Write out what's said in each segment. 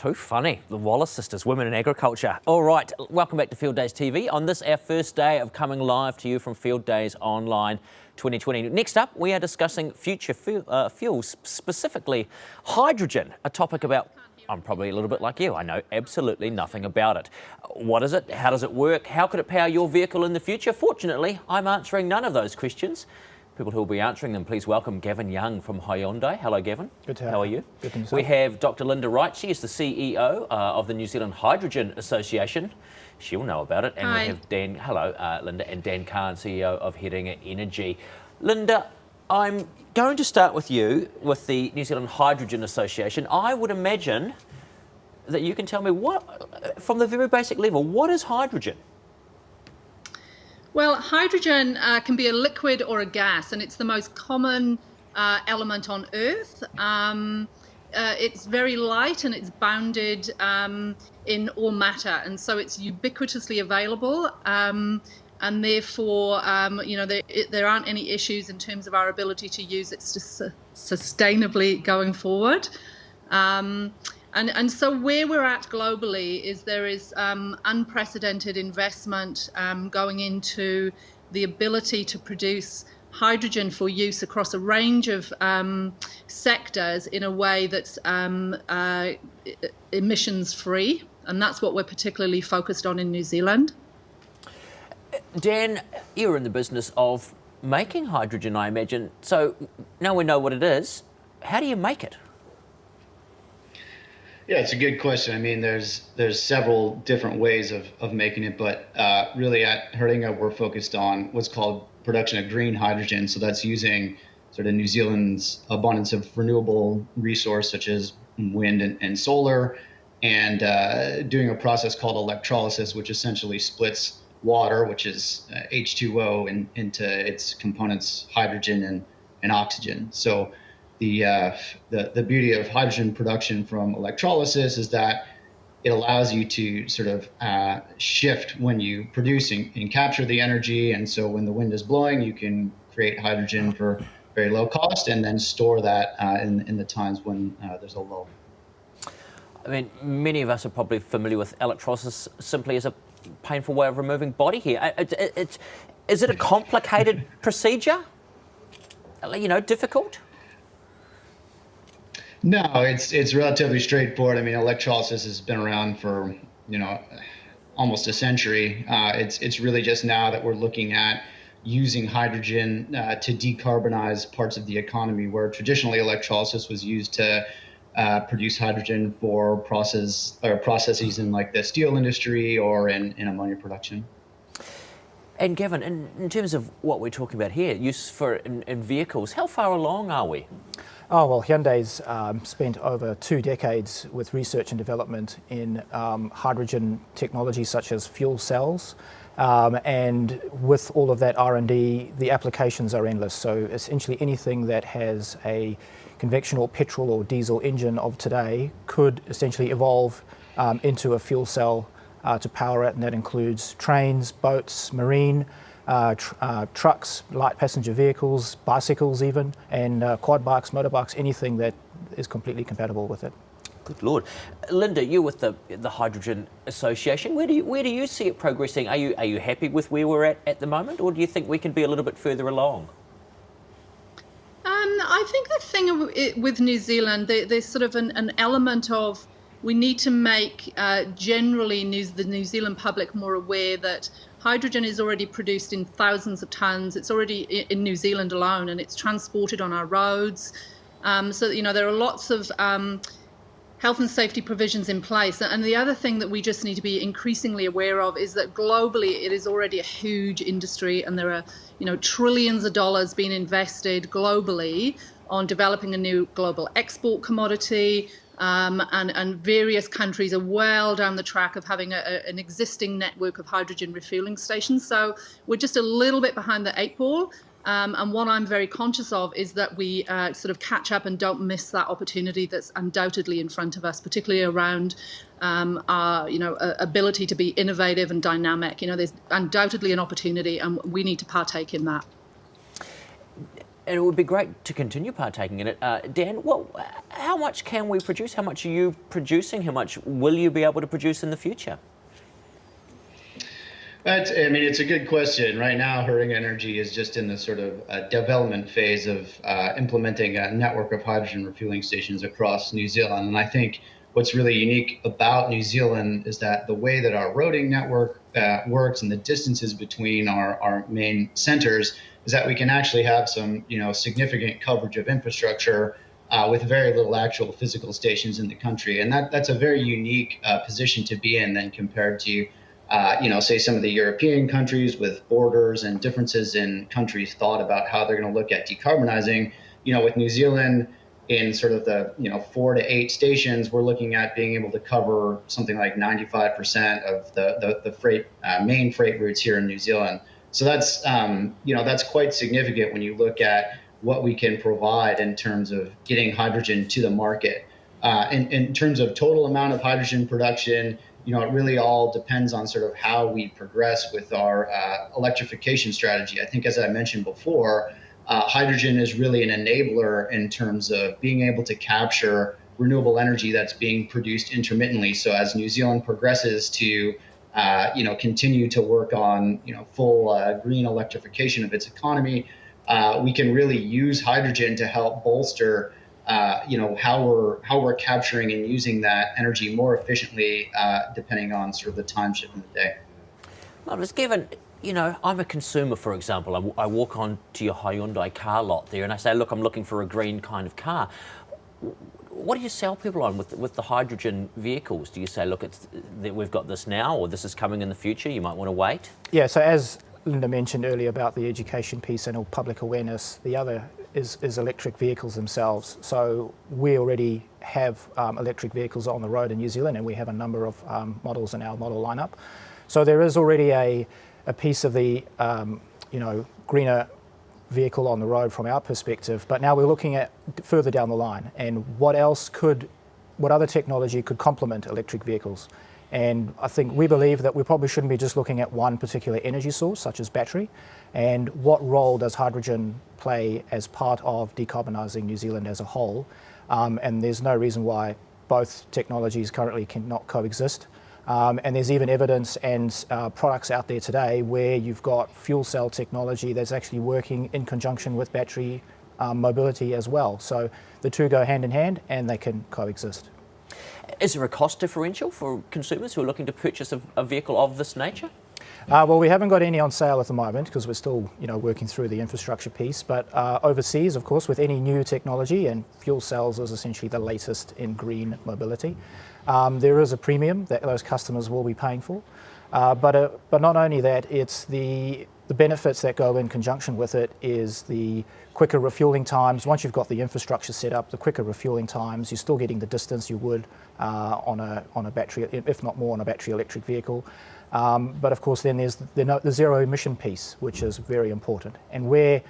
Too funny. The Wallace sisters, women in agriculture. All right, welcome back to Fieldays TV. On this, our first day of coming live to you from Fieldays Online 2020. Next up, we are discussing future fuels, specifically hydrogen, a topic about, I'm probably a little bit like you, I know absolutely nothing about it. What is it? How does it work? How could it power your vehicle in the future? Fortunately, I'm answering none of those questions. People who will be answering them, please welcome Gavin Young from Hyundai. Hello, Gavin. Good to have you. How are you? Good to see you. We have Dr. Linda Wright. She is the CEO of the New Zealand Hydrogen Association. She'll know about it. And Hi. we have Dan, hello, Linda, and Dan Kahn, CEO of Heading Energy. Linda, I'm going to start with you, with the New Zealand Hydrogen Association. I would imagine that you can tell me what, from the very basic level, what is hydrogen? Well, hydrogen can be a liquid or a gas, and it's the most common element on Earth. It's very light and it's bounded in all matter, and so it's ubiquitously available. And therefore, there aren't any issues in terms of our ability to use it sustainably going forward. And so where we're at globally is there is unprecedented investment going into the ability to produce hydrogen for use across a range of sectors in a way that's emissions free. And that's what we're particularly focused on in New Zealand. Dan, you're in the business of making hydrogen, I imagine. So now we know what it is. How do you make it? Yeah, it's a good question. I mean, there's several different ways of making it, but really at Herdinga, we're focused on what's called production of green hydrogen. So that's using sort of New Zealand's abundance of renewable resource, such as wind and solar, and doing a process called electrolysis, which essentially splits water, which is H2O, into its components, hydrogen and oxygen. So the beauty of hydrogen production from electrolysis is that it allows you to sort of shift when you produce and capture the energy. And so when the wind is blowing, you can create hydrogen for very low cost and then store that in the times when there's a lull. I mean, many of us are probably familiar with electrolysis simply as a painful way of removing body hair. Is it a complicated procedure? Difficult? No, it's relatively straightforward. I mean, electrolysis has been around for, almost a century. It's really just now that we're looking at using hydrogen to decarbonize parts of the economy, where traditionally electrolysis was used to produce hydrogen for processes in like the steel industry or in ammonia production. And Gavin, in terms of what we're talking about here, use for in vehicles, how far along are we? Oh, well, Hyundai's spent over 2 decades with research and development in hydrogen technology such as fuel cells. And with all of that R&D, the applications are endless. So essentially anything that has a conventional petrol or diesel engine of today could essentially evolve into a fuel cell to power it, and that includes trains, boats, marine, trucks, light passenger vehicles, bicycles even, and quad bikes, motorbikes, anything that is completely compatible with it. Good Lord. Linda, you're with the Hydrogen Association. Where do you see it progressing? Are you happy with where we're at the moment, or do you think we can be a little bit further along? I think the thing with New Zealand, there's sort of an element of we need to make generally the New Zealand public more aware that hydrogen is already produced in thousands of tons. It's already in New Zealand alone, and it's transported on our roads. So, there are lots of health and safety provisions in place. And the other thing that we just need to be increasingly aware of is that globally it is already a huge industry, and there are, trillions of dollars being invested globally on developing a new global export commodity. And various countries are well down the track of having an existing network of hydrogen refueling stations. So we're just a little bit behind the 8 ball. And what I'm very conscious of is that we sort of catch up and don't miss that opportunity that's undoubtedly in front of us, particularly around our ability to be innovative and dynamic. There's undoubtedly an opportunity, and we need to partake in that. And it would be great to continue partaking in it. Dan, how much can we produce? How much are you producing? How much will you be able to produce in the future? It's a good question. Right now, Herding Energy is just in the sort of development phase of implementing a network of hydrogen refueling stations across New Zealand. And I think what's really unique about New Zealand is that the way that our roading network works and the distances between our main centers is that we can actually have some, significant coverage of infrastructure with very little actual physical stations in the country. And that's a very unique position to be in then compared to say some of the European countries with borders and differences in countries' thought about how they're going to look at decarbonizing. With New Zealand in sort of the 4 to 8 stations, we're looking at being able to cover something like 95% of the freight main freight routes here in New Zealand. So that's that's quite significant when you look at what we can provide in terms of getting hydrogen to the market. In terms of total amount of hydrogen production, it really all depends on sort of how we progress with our electrification strategy. I think, as I mentioned before, hydrogen is really an enabler in terms of being able to capture renewable energy that's being produced intermittently. So as New Zealand progresses to, continue to work on, full green electrification of its economy, we can really use hydrogen to help bolster how we're capturing and using that energy more efficiently, depending on sort of the time shift in the day. Well, it's given, I'm a consumer, for example. I walk onto your Hyundai car lot there and I say, look, I'm looking for a green kind of car. What do you sell people on with the hydrogen vehicles? Do you say, look, we've got this now, or this is coming in the future, you might want to wait? Yeah, so as Linda mentioned earlier about the education piece and all public awareness, the other is electric vehicles themselves. So we already have electric vehicles on the road in New Zealand, and we have a number of models in our model lineup. So there is already a piece of the greener vehicle on the road from our perspective, but now we're looking at further down the line and what other technology could complement electric vehicles. And I think we believe that we probably shouldn't be just looking at one particular energy source, such as battery, and what role does hydrogen play as part of decarbonising New Zealand as a whole. And there's no reason why both technologies currently cannot coexist. And there's even evidence and products out there today where you've got fuel cell technology that's actually working in conjunction with battery mobility as well. So the two go hand in hand and they can coexist. Is there a cost differential for consumers who are looking to purchase a vehicle of this nature? Well, we haven't got any on sale at the moment because we're still, working through the infrastructure piece. But overseas, of course, with any new technology, and fuel cells is essentially the latest in green mobility, there is a premium that those customers will be paying for. But not only that, it's the benefits that go in conjunction with it is the quicker refueling times. Once you've got the infrastructure set up, the quicker refueling times, you're still getting the distance you would on a battery, if not more, on a battery electric vehicle. But of course, then there's the zero emission piece, which is very important. And where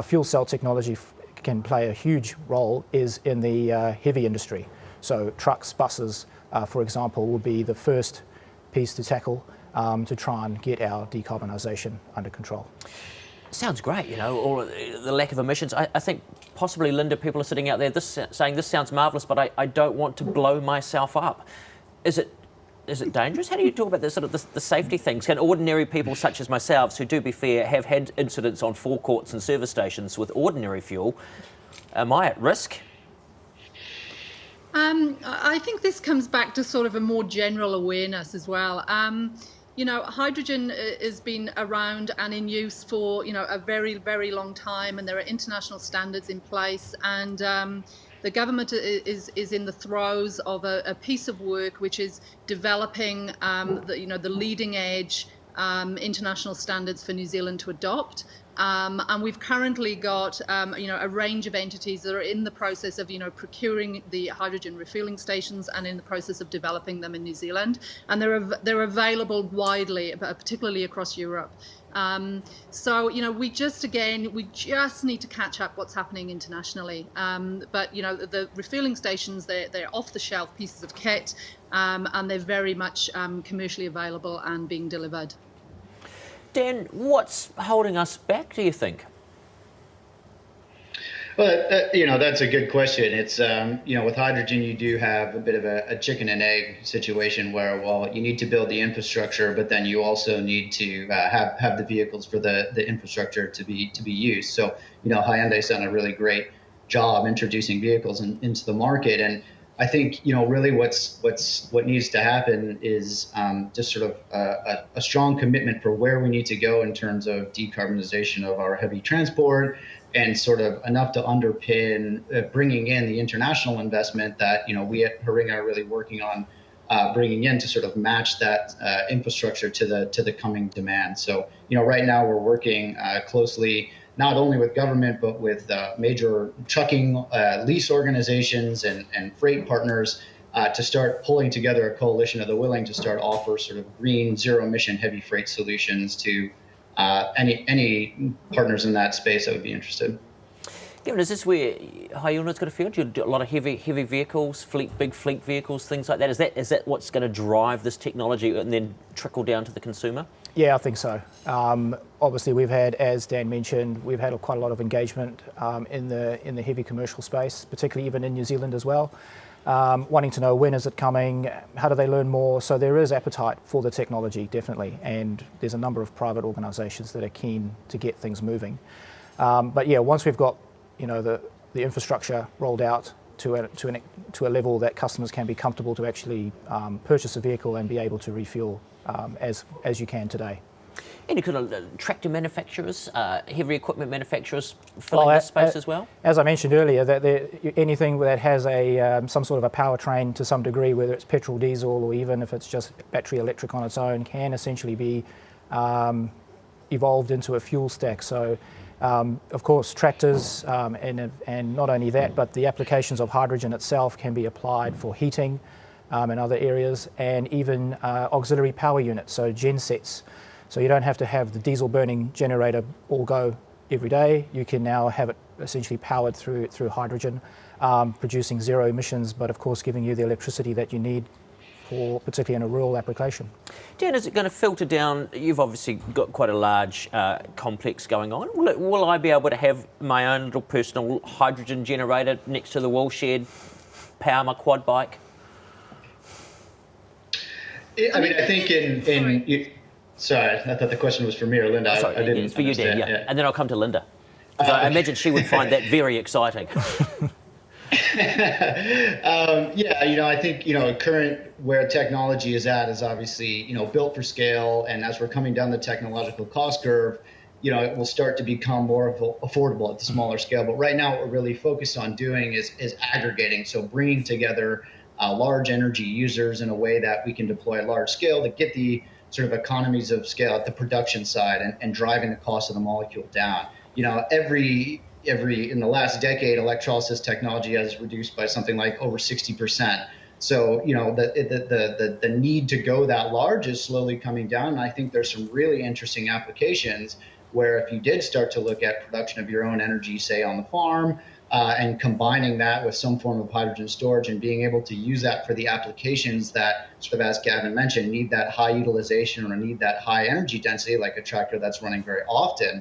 fuel cell technology can play a huge role is in the heavy industry. So trucks, buses, for example, will be the first piece to tackle to try and get our decarbonisation under control. Sounds great, all the lack of emissions. I think possibly, Linda, people are sitting out there saying this sounds marvellous, but I don't want to blow myself up. Is it dangerous? How do you talk about this, sort of the safety things? Can ordinary people such as myself, who, to be fair, have had incidents on forecourts and service stations with ordinary fuel, am I at risk? I think this comes back to sort of a more general awareness as well. Hydrogen has been around and in use for, a very, very long time, and there are international standards in place. And the government is in the throes of a piece of work which is developing the leading edge international standards for New Zealand to adopt. And we've currently got, a range of entities that are in the process of, procuring the hydrogen refueling stations and in the process of developing them in New Zealand. And they're available widely, particularly across Europe. So, we just need to catch up what's happening internationally. But, the refueling stations, they're off-the-shelf pieces of kit, and they're very much commercially available and being delivered. Dan, what's holding us back, do you think? Well, that's a good question. It's, with hydrogen, you do have a bit of a chicken and egg situation where, well, you need to build the infrastructure, but then you also need to have the vehicles for the infrastructure to be used. So, Hyundai's done a really great job introducing vehicles into the market, and I think really what needs to happen is just sort of a strong commitment for where we need to go in terms of decarbonization of our heavy transport, and sort of enough to underpin bringing in the international investment that we at Haringa are really working on bringing in to sort of match that infrastructure to the coming demand. So right now we're working closely not only with government but with major trucking lease organizations and freight partners to start pulling together a coalition of the willing to start offer sort of green zero emission heavy freight solutions to any partners in that space that would be interested. Yeah, and is this where Hyunda's got a field? You do a lot of heavy vehicles, big fleet vehicles, things like that. Is that what's going to drive this technology and then trickle down to the consumer? Yeah, I think so. Obviously, we've had, as Dan mentioned, we've had quite a lot of engagement in the heavy commercial space, particularly even in New Zealand as well. Wanting to know when is it coming, how do they learn more. So there is appetite for the technology, definitely, and there's a number of private organisations that are keen to get things moving. But yeah, once we've got the infrastructure rolled out to a level that customers can be comfortable to actually purchase a vehicle and be able to refuel as you can today. Any kind of tractor manufacturers, heavy equipment manufacturers filling this space as well? As I mentioned earlier, that anything that has some sort of a powertrain to some degree, whether it's petrol, diesel, or even if it's just battery electric on its own, can essentially be evolved into a fuel stack. So, of course, tractors, and not only that, but the applications of hydrogen itself can be applied for heating and other areas, and even auxiliary power units, so gensets. So you don't have to have the diesel burning generator all go every day. You can now have it essentially powered through hydrogen, producing zero emissions, but of course giving you the electricity that you need for particularly in a rural application. Dan, is it going to filter down? You've obviously got quite a large complex going on. Will I be able to have my own little personal hydrogen generator next to the wall shed, power my quad bike? I mean, I think sorry, I thought the question was for me or Linda. Sorry, I didn't it's for you, Dan, yeah. And then I'll come to Linda. I imagine she would find that very exciting. I think, current where technology is at is obviously, built for scale. And as we're coming down the technological cost curve, it will start to become more affordable at the smaller scale. But right now, what we're really focused on doing is aggregating. So bringing together large energy users in a way that we can deploy at large scale to get the sort of economies of scale at the production side and driving the cost of the molecule down. Every in the last decade, electrolysis technology has reduced by something like over 60%. So, the need to go that large is slowly coming down. And I think there's some really interesting applications where if you did start to look at production of your own energy, say on the farm, and combining that with some form of hydrogen storage and being able to use that for the applications that, sort of as Gavin mentioned, need that high utilization or need that high energy density, like a tractor that's running very often,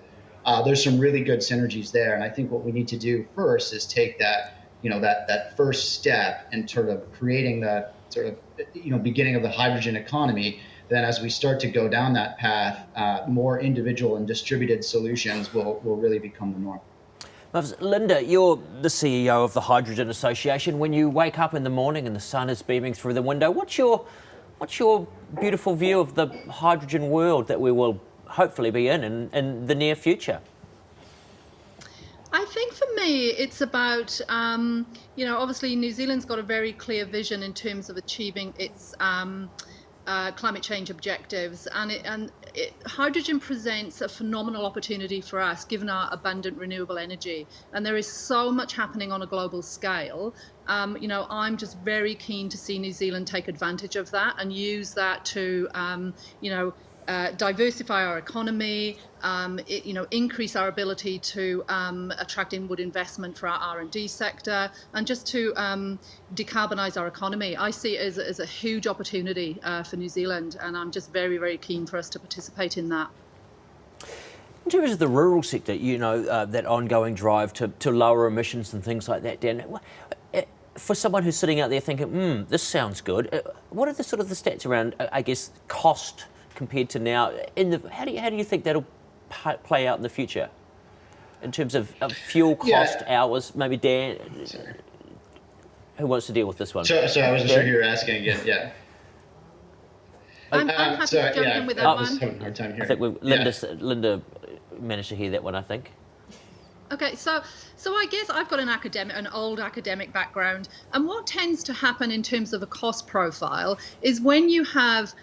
there's some really good synergies there. And I think what we need to do first is take that, that first step in sort of creating the sort of, beginning of the hydrogen economy. Then as we start to go down that path, more individual and distributed solutions will really become the norm. Linda, you're the CEO of the Hydrogen Association. When you wake up in the morning and the sun is beaming through the window, what's your beautiful view of the hydrogen world that we will hopefully be in the near future? I think for me, it's about, obviously New Zealand's got a very clear vision in terms of achieving its climate change objectives, and hydrogen presents a phenomenal opportunity for us given our abundant renewable energy, and there is so much happening on a global scale. I'm just very keen to see New Zealand take advantage of that and use that to diversify our economy, increase our ability to attract inward investment for our R&D sector, and just to decarbonise our economy. I see it as a huge opportunity for New Zealand, and I'm just very, very keen for us to participate in that. In terms of the rural sector, that ongoing drive to lower emissions and things like that, Dan, for someone who's sitting out there thinking, this sounds good, what are the sort of the stats around, I guess, cost compared to now? How do you think that'll play out in the future? In terms of fuel cost, hours, maybe Dan, who wants to deal with this one? So I wasn't sure who you were asking again, yeah. I'm happy to jump in with that I one. was having a hard time hearing. I think Linda managed to hear that one, I think. Okay, so I guess I've got an old academic background, and what tends to happen in terms of a cost profile is when you have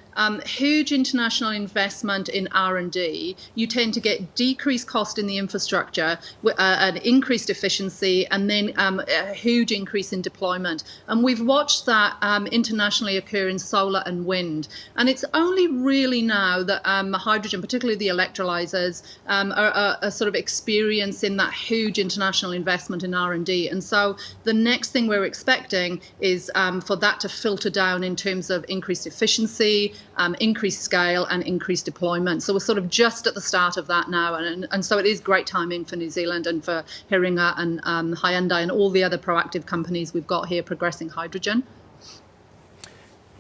huge international investment in R&D, you tend to get decreased cost in the infrastructure, an increased efficiency, and then a huge increase in deployment. And we've watched that internationally occur in solar and wind. And it's only really now that hydrogen, particularly the electrolyzers, are sort of experiencing that huge international investment in R&D. And so the next thing we're expecting is for that to filter down in terms of increased efficiency, increased scale and increased deployment. So we're sort of just at the start of that now. And so it is great timing for New Zealand and for Heringa and Hyundai and all the other proactive companies we've got here progressing hydrogen.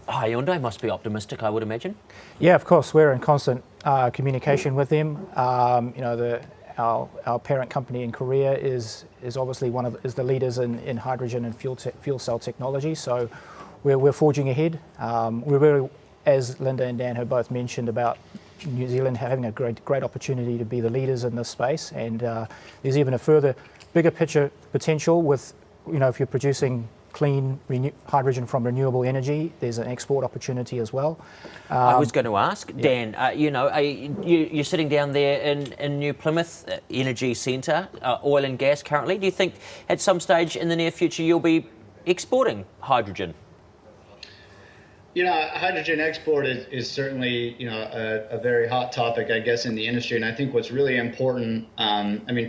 Hyundai must be optimistic, I would imagine. Yeah, of course. We're in constant communication with them. Our parent company in Korea is obviously is the leaders in hydrogen and fuel cell technology. So we're forging ahead. We're really, as Linda and Dan have both mentioned, about New Zealand having a great opportunity to be the leaders in this space, and there's even a further bigger picture potential with, if you're producing clean hydrogen from renewable energy, there's an export opportunity as well. I was going to ask, Dan, you're sitting down there in New Plymouth Energy Centre, oil and gas currently. Do you think at some stage in the near future you'll be exporting hydrogen? Hydrogen export is certainly, a very hot topic, I guess, in the industry. And I think what's really important,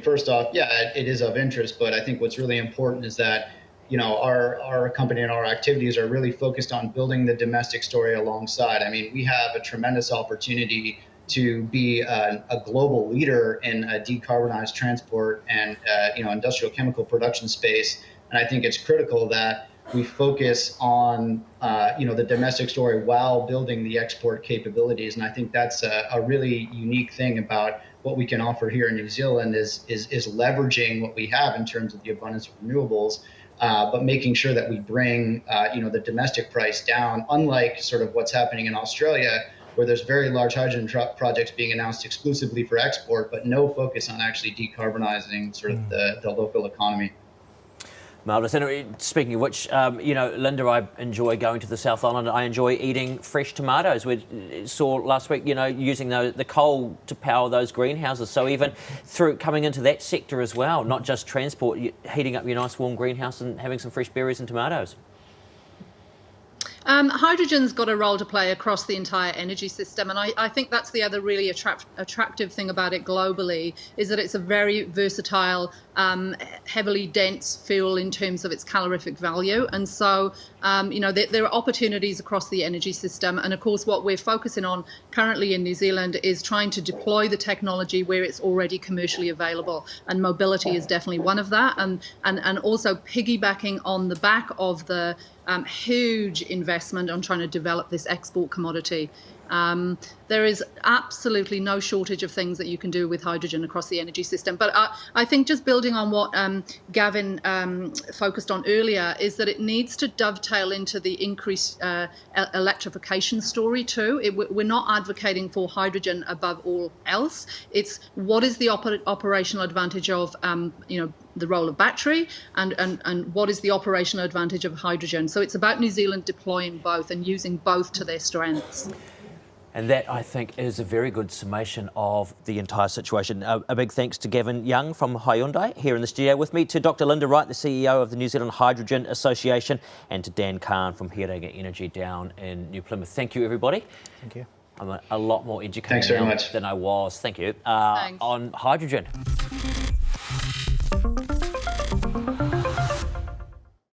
first off, it is of interest, but I think what's really important is that, our company and our activities are really focused on building the domestic story alongside. I mean, we have a tremendous opportunity to be a global leader in a decarbonized transport and, industrial chemical production space. And I think it's critical that we focus on, the domestic story while building the export capabilities. And I think that's a really unique thing about what we can offer here in New Zealand is leveraging what we have in terms of the abundance of renewables, but making sure that we bring, the domestic price down, unlike sort of what's happening in Australia, where there's very large hydrogen projects being announced exclusively for export, but no focus on actually decarbonizing sort of the local economy. Marvellous. And speaking of which, Linda, I enjoy going to the South Island. I enjoy eating fresh tomatoes. We saw last week, using the coal to power those greenhouses. So even through coming into that sector as well, not just transport, heating up your nice warm greenhouse and having some fresh berries and tomatoes. Hydrogen's got a role to play across the entire energy system, and I think that's the other really attractive thing about it globally, is that it's a very versatile, heavily dense fuel in terms of its calorific value. And so, there are opportunities across the energy system. And of course, what we're focusing on currently in New Zealand is trying to deploy the technology where it's already commercially available. And mobility is definitely one of that. And also piggybacking on the back of the huge investment on trying to develop this export commodity. There is absolutely no shortage of things that you can do with hydrogen across the energy system. But I think just building on what Gavin focused on earlier is that it needs to dovetail into the increased electrification story too. We're not advocating for hydrogen above all else. It's what is the operational advantage of the role of battery and what is the operational advantage of hydrogen. So it's about New Zealand deploying both and using both to their strengths. And that, I think, is a very good summation of the entire situation. A big thanks to Gavin Young from Hyundai here in the studio with me, to Dr. Linda Wright, the CEO of the New Zealand Hydrogen Association, and to Dan Kahn from Heringa Energy down in New Plymouth. Thank you, everybody. Thank you. I'm a lot more educated now than I was. Thank you. On hydrogen.